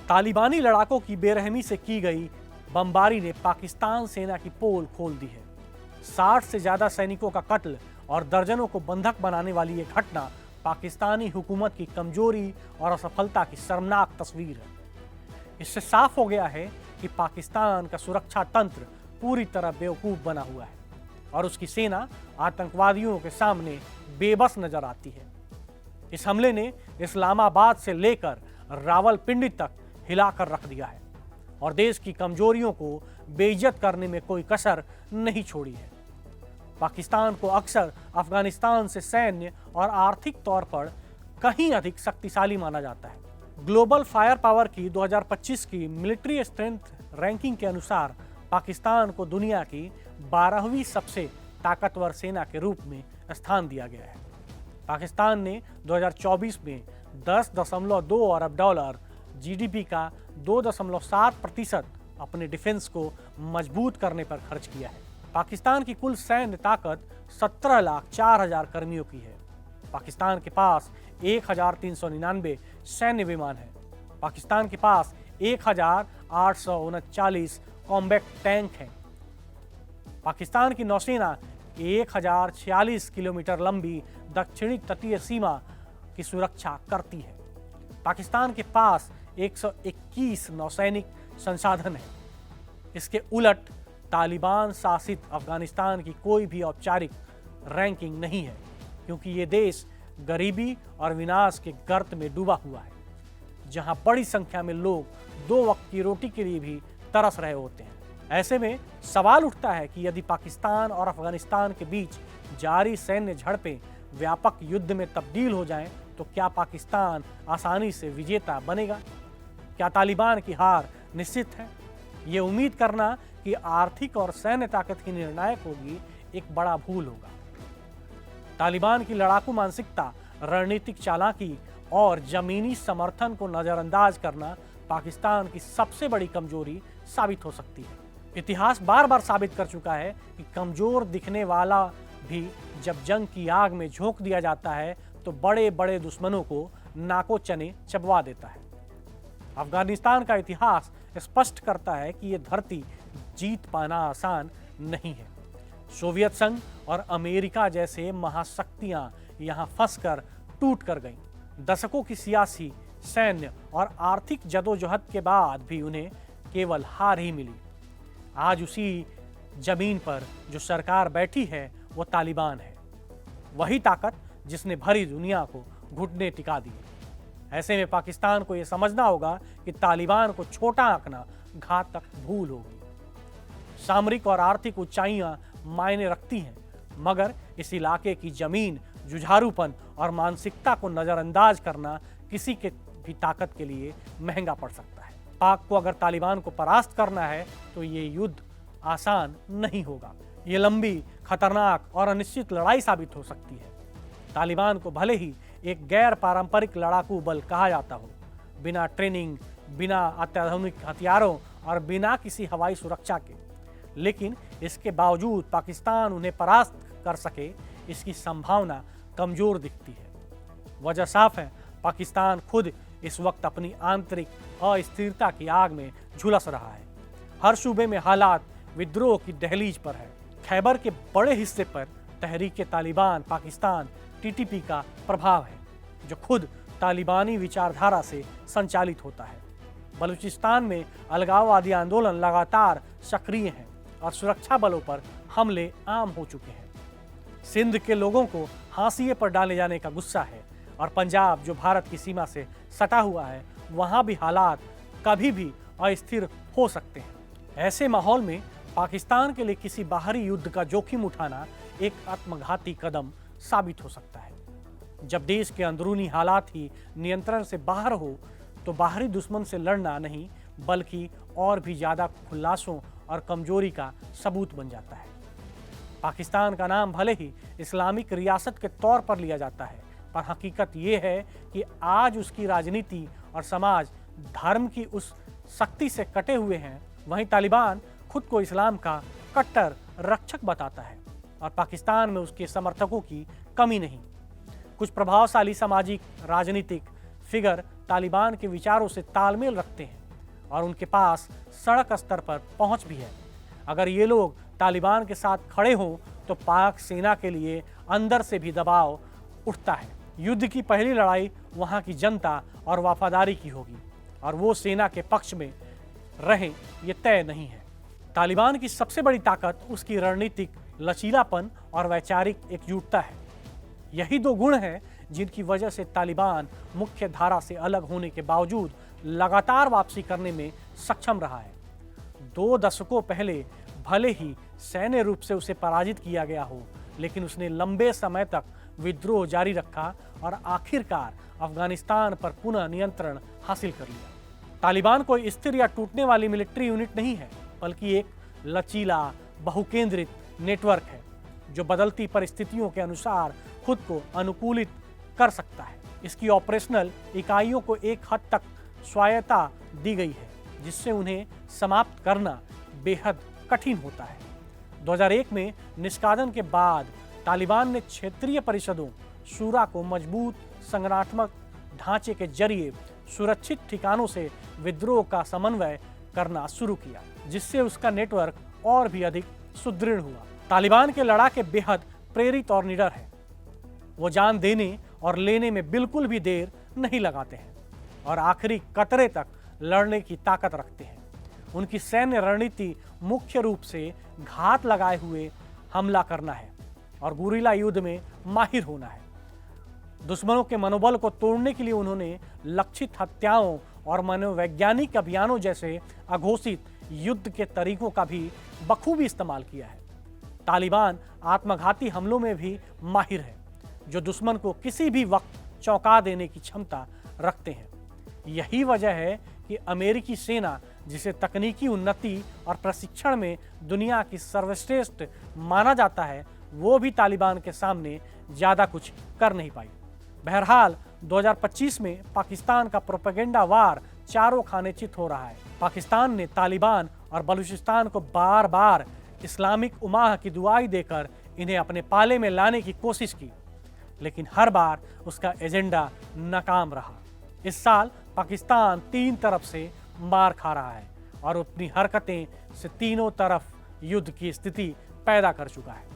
तालिबानी लड़ाकों की बेरहमी से की गई बमबारी ने पाकिस्तान सेना की पोल खोल दी है। 60 से ज्यादा सैनिकों का कत्ल और दर्जनों को बंधक बनाने वाली ये घटना पाकिस्तानी हुकूमत की कमजोरी और असफलता की शर्मनाक तस्वीर है। इससे साफ हो गया है कि पाकिस्तान का सुरक्षा तंत्र पूरी तरह बेवकूफ बना हुआ है और उसकी सेना आतंकवादियों के सामने बेबस नजर आती है। इस हमले ने इस्लामाबाद से लेकर रावलपिंडी तक हिलाकर रख दिया है और देश की कमजोरियों को बेइज्जत करने में कोई कसर नहीं छोड़ी है। पाकिस्तान को अक्सर अफगानिस्तान से सैन्य और आर्थिक तौर पर कहीं अधिक शक्तिशाली माना जाता है। ग्लोबल फायर पावर की 2025 की मिलिट्री स्ट्रेंथ रैंकिंग के अनुसार पाकिस्तान को दुनिया की 12वीं सबसे ताकतवर सेना के रूप में स्थान दिया गया है। पाकिस्तान ने 2024 में 10.2 अरब डॉलर जीडीपी का 2.7% अपने डिफेंस को मजबूत करने पर खर्च किया है। पाकिस्तान की कुल सैन्य ताकत 17,04,000 कर्मियों की है। पाकिस्तान के पास 1,399 सैन्य विमान है। पाकिस्तान के पास 1,839 कॉम्बैट टैंक हैं। पाकिस्तान की नौसेना 1,046 किलोमीटर लंबी दक्षिणी तटीय सीमा की सुरक्षा करती है। पाकिस्तान के पास 121 नौसैनिक संसाधन है। इसके उलट तालिबान शासित अफगानिस्तान की कोई भी औपचारिक रैंकिंग नहीं है, क्योंकि ये देश गरीबी और विनाश के गर्त में डूबा हुआ है, जहां बड़ी संख्या में लोग 2 वक्त की रोटी के लिए भी तरस रहे होते हैं। ऐसे में सवाल उठता है कि यदि पाकिस्तान और अफगानिस्तान के बीच जारी सैन्य झड़पें व्यापक युद्ध में तब्दील हो जाएं, तो क्या पाकिस्तान आसानी से विजेता बनेगा? क्या तालिबान की हार निश्चित है? ये उम्मीद करना कि आर्थिक और सैन्य ताकत ही निर्णायक होगी एक बड़ा भूल होगा। तालिबान की लड़ाकू मानसिकता, रणनीतिक चालाकी और जमीनी समर्थन को नजरअंदाज करना पाकिस्तान की सबसे बड़ी कमजोरी साबित हो सकती है। इतिहास बार बार साबित कर चुका है कि कमजोर दिखने वाला भी जब जंग की आग में झोंक दिया जाता है तो बड़े बड़े दुश्मनों को नाको चने चबवा देता है। अफगानिस्तान का इतिहास स्पष्ट करता है कि यह धरती जीत पाना आसान नहीं है। सोवियत संघ और अमेरिका जैसे महाशक्तियां यहां फंसकर टूट कर गईं। दशकों की सियासी, सैन्य और आर्थिक जदोजहद के बाद भी उन्हें केवल हार ही मिली। आज उसी जमीन पर जो सरकार बैठी है वो तालिबान है, वही ताकत जिसने भरी दुनिया को घुटने टिका दिए। ऐसे में पाकिस्तान को यह समझना होगा कि तालिबान को छोटा आंकना घातक भूल होगी। सामरिक और आर्थिक ऊंचाइयां मायने रखती हैं, मगर इस इलाके की जमीन, जुझारूपन और मानसिकता को नजरअंदाज करना किसी के भी ताकत के लिए महंगा पड़ सकता है। पाक को अगर तालिबान को परास्त करना है तो ये युद्ध आसान नहीं होगा। ये लंबी, खतरनाक और अनिश्चित लड़ाई साबित हो सकती है। तालिबान को भले ही एक गैर पारंपरिक लड़ाकू बल कहा जाता हो, बिना ट्रेनिंग, बिना अत्याधुनिक हथियारों और बिना किसी हवाई सुरक्षा के, लेकिन इसके बावजूद पाकिस्तान उन्हें परास्त कर सके, इसकी संभावना कमजोर दिखती है। वजह साफ है, पाकिस्तान खुद इस वक्त अपनी आंतरिक अस्थिरता की आग में झुलस रहा है। हर सूबे में हालात विद्रोह की दहलीज पर है। खैबर के बड़े हिस्से पर तहरीक तालिबान पाकिस्तान टीटीपी का प्रभाव है, जो खुद तालिबानी विचारधारा से संचालित होता है। बलूचिस्तान में अलगाववादी आंदोलन लगातार सक्रिय हैं और सुरक्षा बलों पर हमले आम हो चुके हैं। सिंध के लोगों को हाशिए पर डाले जाने का गुस्सा है और पंजाब, जो भारत की सीमा से सटा हुआ है, वहाँ भी हालात कभी भी अस्थिर हो सकते हैं। ऐसे माहौल में पाकिस्तान के लिए किसी बाहरी युद्ध का जोखिम उठाना एक आत्मघाती कदम साबित हो सकता है। जब देश के अंदरूनी हालात ही नियंत्रण से बाहर हो तो बाहरी दुश्मन से लड़ना नहीं, बल्कि और भी ज़्यादा खुलासों और कमजोरी का सबूत बन जाता है। पाकिस्तान का नाम भले ही इस्लामिक रियासत के तौर पर लिया जाता है, पर हकीकत ये है कि आज उसकी राजनीति और समाज धर्म की उस शक्ति से कटे हुए हैं। वहीं तालिबान खुद को इस्लाम का कट्टर रक्षक बताता है और पाकिस्तान में उसके समर्थकों की कमी नहीं। कुछ प्रभावशाली सामाजिक राजनीतिक फिगर तालिबान के विचारों से तालमेल रखते हैं और उनके पास सड़क स्तर पर पहुंच भी है। अगर ये लोग तालिबान के साथ खड़े हों तो पाक सेना के लिए अंदर से भी दबाव उठता है। युद्ध की पहली लड़ाई वहां की जनता और वफादारी की होगी और वो सेना के पक्ष में रहे ये तय नहीं है। तालिबान की सबसे बड़ी ताकत उसकी रणनीतिक लचीलापन और वैचारिक एकजुटता है। यही दो गुण हैं जिनकी वजह से तालिबान मुख्य धारा से अलग होने के बावजूद लगातार वापसी करने में सक्षम रहा है। 2 दशकों पहले भले ही सैन्य रूप से उसे पराजित किया गया हो, लेकिन उसने लंबे समय तक विद्रोह जारी रखा और आखिरकार अफगानिस्तान पर पुनः नियंत्रण हासिल कर लिया। तालिबान कोई स्थिर या टूटने वाली मिलिट्री यूनिट नहीं है, बल्कि एक लचीला, बहुकेंद्रित नेटवर्क है जो बदलती परिस्थितियों के अनुसार खुद को अनुकूलित कर सकता है। इसकी ऑपरेशनल इकाइयों को एक हद तक स्वायत्तता दी गई है, जिससे उन्हें समाप्त करना बेहद कठिन होता है। 2001 में निष्कासन के बाद तालिबान ने क्षेत्रीय परिषदों शूरा को मजबूत संगठनात्मक ढांचे के जरिए सुरक्षित ठिकानों से विद्रोह का समन्वय करना शुरू किया, जिससे उसका नेटवर्क और भी अधिक सुदृढ़ हुआ। तालिबान के लड़ाके बेहद प्रेरित और निडर है। वो जान देने और लेने में बिल्कुल भी देर नहीं लगाते हैं और आखिरी कतरे तक लड़ने की ताकत रखते हैं। उनकी सैन्य रणनीति मुख्य रूप से घात लगाए हुए हमला करना है और गुरिल्ला युद्ध में माहिर होना है। दुश्मनों के मनोबल को तोड़ने के लिए उन्होंने लक्षित हत्याओं और मनोवैज्ञानिक अभियानों जैसे अघोषित युद्ध के तरीकों का भी बखूबी इस्तेमाल किया है। तालिबान आत्मघाती हमलों में भी माहिर है, जो दुश्मन को किसी भी वक्त चौंका देने की क्षमता रखते हैं। यही वजह है कि अमेरिकी सेना, जिसे तकनीकी उन्नति और प्रशिक्षण में दुनिया की सर्वश्रेष्ठ माना जाता है, वो भी तालिबान के सामने ज़्यादा कुछ कर नहीं पाई। बहरहाल 2025 में पाकिस्तान का प्रोपेगेंडा वार चारों खाने चित हो रहा है। पाकिस्तान ने तालिबान और बलूचिस्तान को बार बार इस्लामिक उमाह की दुआई देकर इन्हें अपने पाले में लाने की कोशिश की, लेकिन हर बार उसका एजेंडा नाकाम रहा। इस साल पाकिस्तान 3 तरफ से मार खा रहा है और अपनी हरकतें से तीनों तरफ युद्ध की स्थिति पैदा कर चुका है।